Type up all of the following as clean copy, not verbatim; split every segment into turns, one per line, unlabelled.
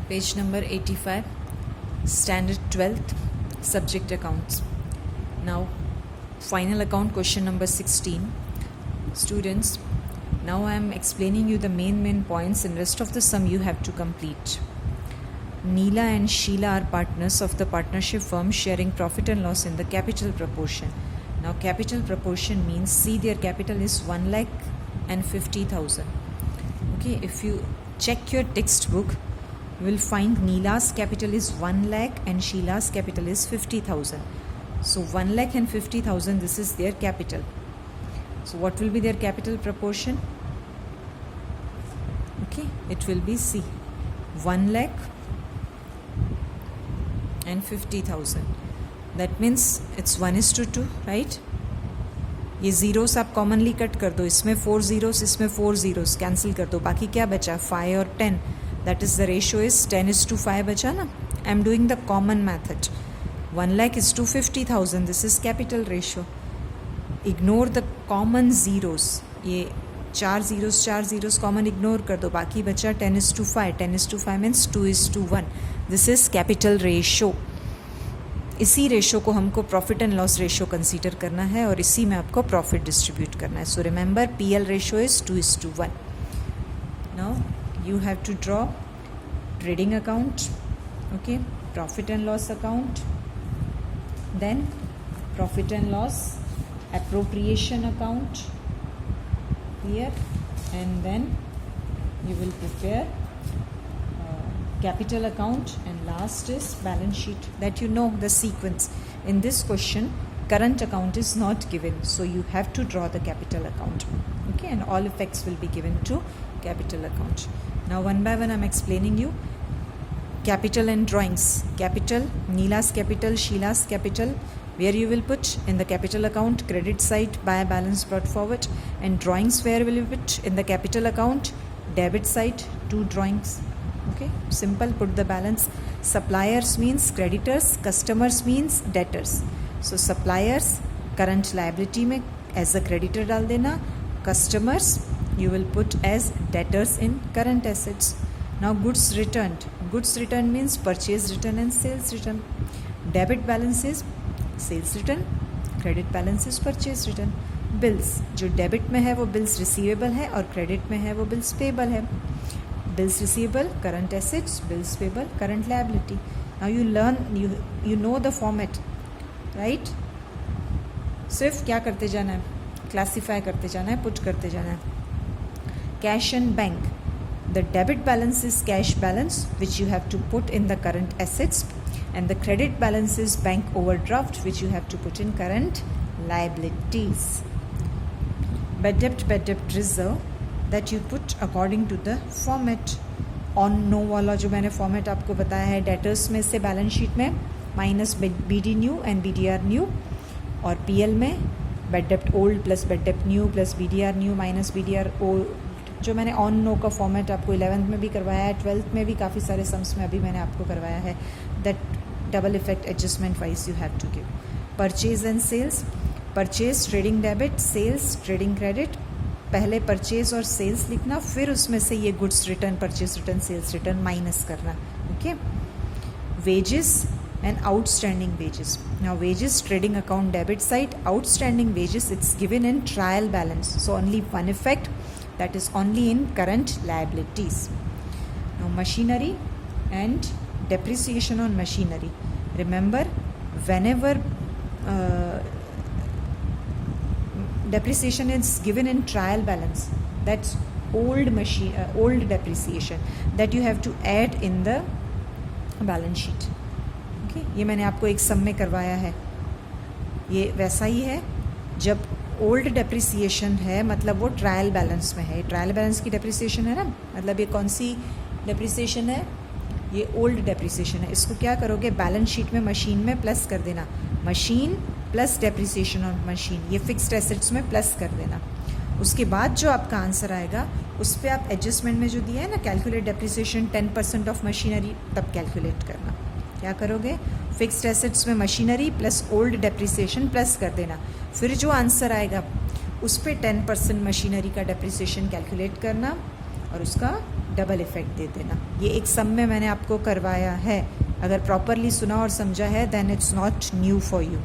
Page number 85, Standard 12th, Subject Accounts. Now, final account question number 16. Students, now I am explaining you the main points, and rest of the sum you have to complete. Neela and Sheila are partners of the partnership firm sharing profit and loss in the capital proportion. Now, capital proportion means, see, their capital is 1,50,000. Okay, if you check your textbook, you will find Neela's capital is 1 lakh and Sheila's capital is 50,000. So 1 lakh and 50,000, this is their capital. So what will be their capital proportion? Okay, it will be C, 1 lakh and 50,000. That means it's 1:2, right? ये zeros आप commonly cut कर दो, इसमें 4 zeros, इसमें 4 zeros cancel कर दो, बाकी क्या बचा? 5 और 10. That is the ratio is 10:5 बचा ना. I am doing the common method. 1 lakh is to 50,000. This is capital ratio. Ignore the common zeros. ये 4 zeros common ignore कर दो, बाकी बचा 10:5. 10:5 means 2:1. This is capital ratio. इसी रेशो को हमको profit and loss ratio consider करना है और इसी में आपको प्रॉफिट डिस्ट्रीब्यूट करना है. So remember, PL ratio is 2:1. Now you have to draw trading account, okay, profit and loss account, then profit and loss appropriation account here, and then you will prepare capital account, and last is balance sheet. That you know the sequence. In this question, current account is not given, so you have to draw the capital account, okay, and all effects will be given to capital account. Now one by one I am explaining you capital and drawings. Capital, Neela's capital, Sheila's capital, where you will put in the capital account, credit side, buy balance brought forward, and drawings where will you put in the capital account, debit side, 2 drawings. Okay, simple, put the balance. Suppliers means creditors, customers means debtors. So suppliers current liability में as a creditor डाल देना, customers you will put as debtors in current assets. Now goods returned. Goods returned means purchase return and sales return. Debit balance is sales return, credit balance is purchase return. Bills, जो debit में है वो bills receivable है और credit में है वो bills payable है. Bills receivable current assets, bills payable current liability. Now you learn, you know the format, right? सिर्फ क्या करते जाना है? क्लासीफाई करते जाना है, पुट करते जाना है. Cash and bank. The debit balance is cash balance which you have to put in the current assets, and the credit balance is bank overdraft which you have to put in current liabilities. Bad debt reserve that you put according to the format. On no वाला जो मैंने format आपको बताया है, debtors में से balance sheet में minus BD new and BDR new, और PL में bad debt old plus bad debt new plus BDR new minus BDR old, जो मैंने ऑन नो का फॉर्मेट आपको 11th में भी करवाया है, 12th में भी काफ़ी सारे सम्स में अभी मैंने आपको करवाया है. That double effect adjustment wise you have to give. Purchase and sales. Purchase trading debit, sales trading credit. पहले परचेज और सेल्स लिखना, फिर उसमें से ये goods return, purchase return, sales return minus करना. Okay. Wages and outstanding wages. Now wages, trading account debit side, outstanding wages, it's given in trial balance, so only one effect, that is only in current liabilities. Now machinery and depreciation on machinery. Remember, whenever depreciation is given in trial balance, that's old depreciation that you have to add in the balance sheet. ये मैंने आपको एक सम में करवाया है. ये वैसा ही है, जब ओल्ड डेप्रिसिएशन है मतलब वो ट्रायल बैलेंस में है. ट्रायल बैलेंस की डेप्रिसिएशन है ना, मतलब ये कौन सी डेप्रिसिएशन है? ये ओल्ड डेप्रिसिएशन है. इसको क्या करोगे? बैलेंस शीट में मशीन में प्लस कर देना. Machine plus depreciation on machine, ये फिक्स्ड एसेट्स में प्लस कर देना. उसके बाद जो आपका आंसर आएगा उस पर आप एडजस्टमेंट में जो दिया है ना, कैलकुलेट डेप्रिसिएशन 10% ऑफ मशीनरी, तब कैलकुलेट करना. क्या करोगे? फिक्स्ड एसेट्स में machinery plus old depreciation plus कर देना. फिर जो आंसर आएगा उस पर 10% मशीनरी का डेप्रिसिएशन कैलकुलेट करना और उसका डबल इफेक्ट दे देना। ये एक सम में मैंने आपको करवाया है, अगर प्रॉपरली सुना और समझा है then it's not new for you.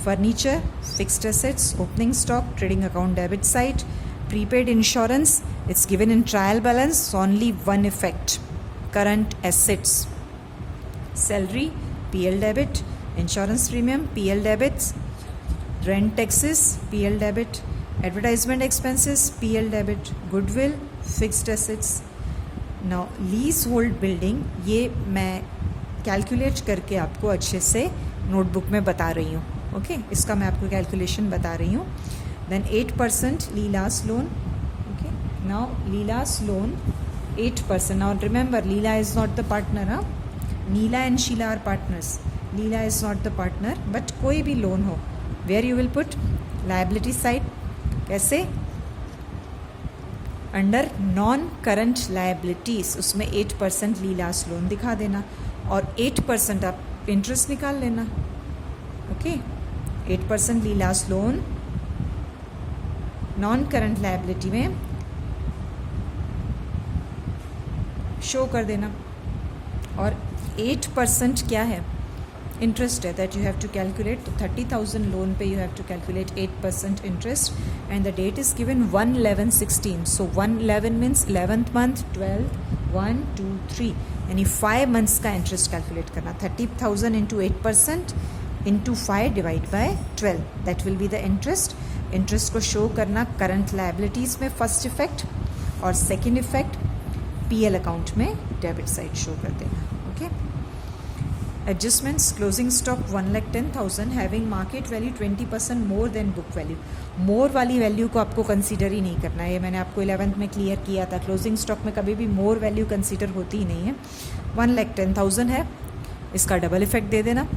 Furniture, fixed assets, opening stock, trading account debit side, prepaid insurance, it's given in trial balance, only one effect, current assets, salary, PL debit, insurance premium, PL debits, rent taxes, PL debit, advertisement expenses, PL debit, goodwill, fixed assets. Now leasehold building, ये मैं calculate करके आपको अच्छे से notebook में बता रही हूँ, ओके इसका मैं आपको कैलकुलेशन बता रही हूँ। Then 8% leelas loan, now Leela's loan 8%. Now remember, Leela is not the partner, huh? Neela and Sheila are partners. Leela is not the partner, but कोई भी लोन हो, where you will put liability side, कैसे? Under non current liabilities, उसमें 8% Leela's loan दिखा देना और 8% आप interest निकाल लेना, okay 8% Leela's loan non current liability में शो कर देना। और 8% क्या है? इंटरेस्ट है, that you have to calculate. तो 30,000 लोन पे you have to calculate 8% interest and the date is given 1/11/16। सो 1/11 मीन्स 11th मंथ, 12, 1, 2, 3 यानी 5 मंथ्स का इंटरेस्ट कैलकुलेट करना। 30,000 into 8% into 5 divide by 12, that will be the interest. Interest को show करना current liabilities में first effect, और second effect PL account में debit side show कर देना, okay. Adjustments, closing stock 1,10,000 having market value 20% more than book value. More वाली value को आपको कंसीडर ही नहीं करना है, ये मैंने आपको 11th में क्लियर किया था। क्लोजिंग स्टॉक में कभी भी मोर वैल्यू कंसीडर होती ही नहीं है। 1,10,000 है, इसका डबल इफेक्ट दे देना।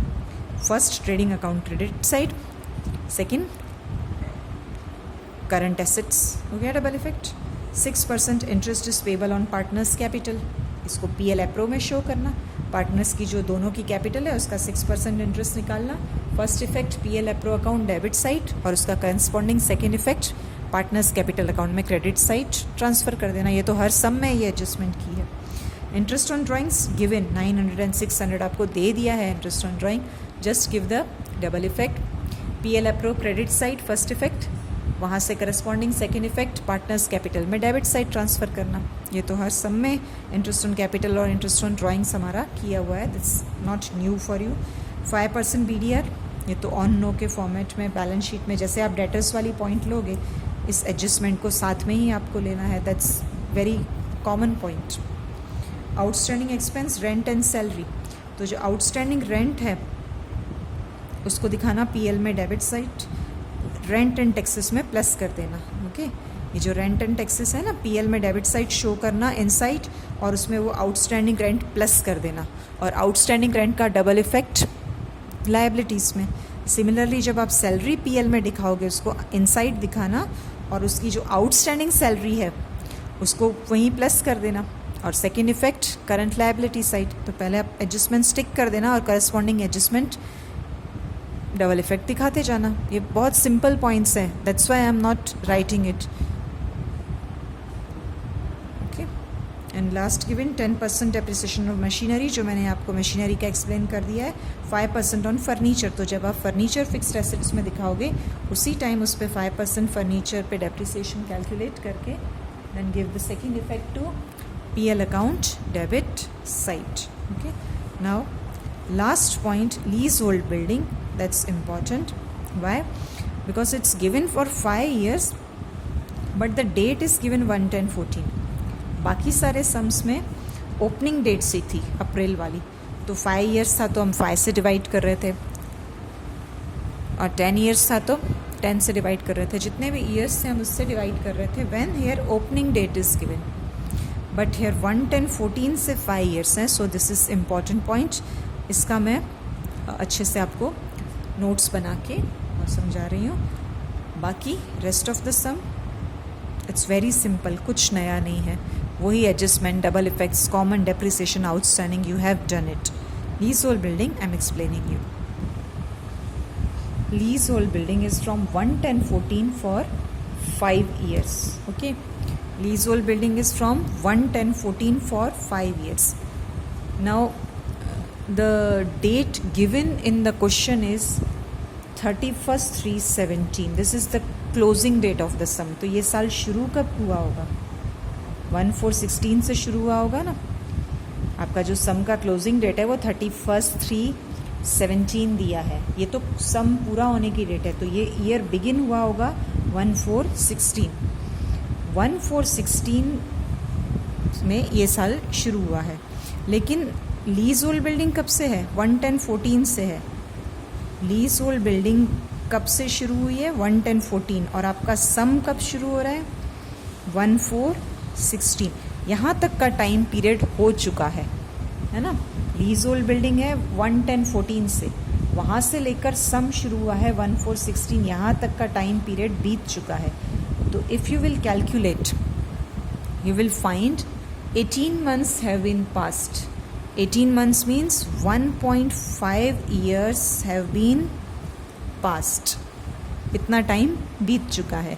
First trading account credit side, second current assets हो गया double effect. 6% interest is payable on partners capital, इसको PL एप्रो में शो करना। पार्टनर्स की जो दोनों की कैपिटल है उसका 6% इंटरेस्ट निकालना। First effect PL appro account debit side, और उसका corresponding second effect partners capital account में क्रेडिट साइड ट्रांसफ़र कर देना। ये तो हर सम में ये एडजस्टमेंट की है। Interest on drawings given 900 and 600 आपको दे दिया है interest on drawing, just give the double effect. PL appro credit side first effect, वहाँ से corresponding second effect partners capital में डेबिट साइड ट्रांसफ़र करना। ये तो हर सम में इंटरेस्ट ऑन कैपिटल और इंटरेस्ट ऑन ड्राइंग्स हमारा किया हुआ है, that's not new for you. 5% BDR, ये तो ऑन नो के फॉर्मेट में बैलेंस शीट में जैसे आप डेटर्स वाली पॉइंट लोगे, इस एडजस्टमेंट को साथ में ही आपको लेना है, that's very common point. Outstanding expense, rent and salary, तो जो आउटस्टैंडिंग रेंट है उसको दिखाना PL में debit side, rent and taxes में प्लस कर देना, ओके। ये जो रेंट एंड टैक्सेस है ना, PL में डेबिट साइड शो करना इनसाइड, और उसमें वो आउटस्टैंडिंग रेंट प्लस कर देना, और आउटस्टैंडिंग रेंट का डबल इफेक्ट लाइबिलिटीज़ में। सिमिलरली जब आप सैलरी PL में दिखाओगे उसको इनसाइड दिखाना, और उसकी जो आउटस्टैंडिंग सैलरी है उसको वहीं प्लस कर देना, और second effect current liability side. तो पहले आप एडजस्टमेंट स्टिक कर देना और करस्पॉन्डिंग एडजस्टमेंट डबल इफेक्ट दिखाते जाना। ये बहुत सिंपल पॉइंट्स हैं, that's why I am not writing it, okay. And last given 10% depreciation of machinery, जो मैंने आपको मशीनरी का एक्सप्लेन कर दिया है। 5% ऑन फर्नीचर, तो जब आप फर्नीचर फिक्स्ड एसेट्स में दिखाओगे उसी टाइम उस पर 5% फर्नीचर पे डेप्रिसिएशन कैलकुलेट करके then give the second effect to PL account debit side, okay. Now last point, leasehold building, that's important. Why? Because it's given for 5 years but the date is given 1/10/14। बाकी सारे sums में opening date से थी अप्रैल वाली, तो 5 years था तो हम 5 से डिवाइड कर रहे थे, और 10 years था तो 10 से डिवाइड कर रहे थे। जितने भी ईयर्स थे हम उससे डिवाइड कर रहे थे when here opening date is given, but here 1/10/14 से 5 years हैं, so this is important point। इसका मैं अच्छे से आपको नोट्स बना के और समझा रही हूँ। बाकी rest of the sum it's very simple, कुछ नया नहीं है, वही adjustment, double effects, common depreciation, outstanding, you have done it. Leasehold building I am explaining you. Leasehold building is from 1/10/14 for 5 years, okay। leasehold building is from 1/10/14 for 5 years. Now the date given in the question is 31/3/17. This is the closing date of the sum. तो ये साल शुरू कब हुआ होगा? 1/4/16 से शुरू हुआ होगा ना. आपका जो सम का क्लोजिंग डेट है वो 31/3/17 दिया है. ये तो सम पूरा होने की डेट है, तो ये ईयर बिगिन हुआ होगा 1/4/16. 1/4/16 में ये साल शुरू हुआ है. लेकिन लीज होल्ड बिल्डिंग कब से है? 1/10/14 से है. लीज होल्ड बिल्डिंग कब से शुरू हुई है? 1/10/14. और आपका सम कब शुरू हो रहा है? 1/4/16. यहाँ तक का टाइम पीरियड हो चुका है ना. लीज होल्ड बिल्डिंग है 1/10/14 से, वहाँ से लेकर सम शुरू हुआ है 1/4/16. यहाँ तक का टाइम पीरियड बीत चुका है. तो if you will calculate, you will find 18 months have been passed. 18 months means 1.5 years have been passed. इतना टाइम बीत चुका है.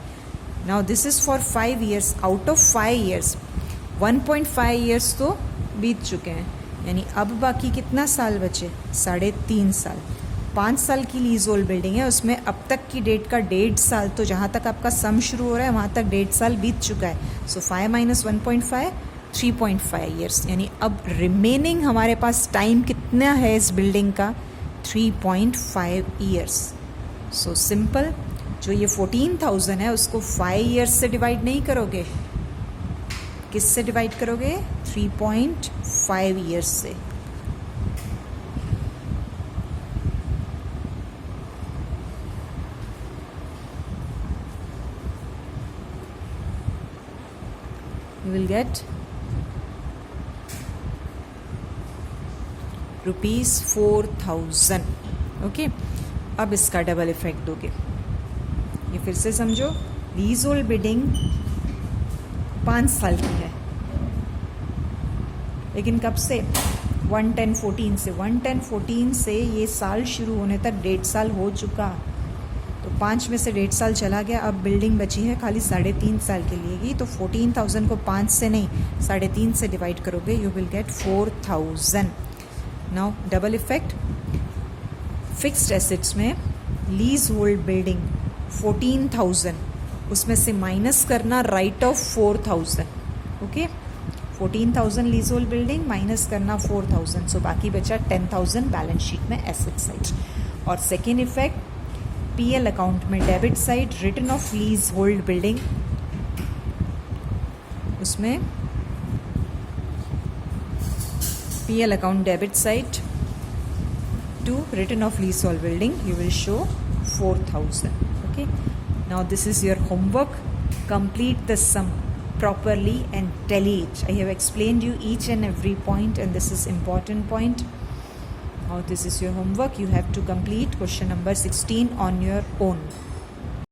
Now this is for 5 years. Out of 5 years 1.5 years तो बीत चुके हैं, यानी अब बाकी कितना साल बचे? 3.5 साल. 5 साल की लीज होल्ड बिल्डिंग है, उसमें अब तक की डेट का 1.5 साल, तो जहाँ तक आपका सम शुरू हो रहा है वहाँ तक 1.5 साल बीत चुका है. सो 5 - 1.5 3.5 ईयर्स. यानी अब रिमेनिंग हमारे पास टाइम कितना है इस बिल्डिंग का? 3.5 ईयर्स. सो सिंपल, जो ये 14,000 है उसको 5 ईयर्स से डिवाइड नहीं करोगे, किससे डिवाइड करोगे? 3.5 ईयर्स से. You will get ₹4,000. ओके. अब इसका डबल इफेक्ट दोगे. ये फिर से समझो, लीज होल्ड बिल्डिंग 5 साल की है, लेकिन कब से? 1/10/14 से. 1/10/14 से ये साल शुरू होने तक 1.5 साल हो चुका. तो 5 में से 1.5 साल चला गया. अब बिल्डिंग बची है खाली 3.5 साल के लिए ही. तो 14,000 को 5 से नहीं 3.5 से डिवाइड करोगे, you will get 4,000. Now double effect, fixed assets में लीज होल्ड बिल्डिंग 14,000, उसमें से माइनस करना write off 4,000. Okay. 14,000 leasehold building minus करना 4,000. सो बाकी बचा 10,000 बैलेंस शीट में एसेट साइड. और सेकेंड इफेक्ट, पीएल अकाउंट में debit side return of leasehold building, उसमें PL account debit side to return of leasehold building, you will show 4,000. Okay. Now this is your homework. Complete the sum properly and tally it. I have explained you each and every point, and this is important point. Now this is your homework. You have to complete question number 16 on your own.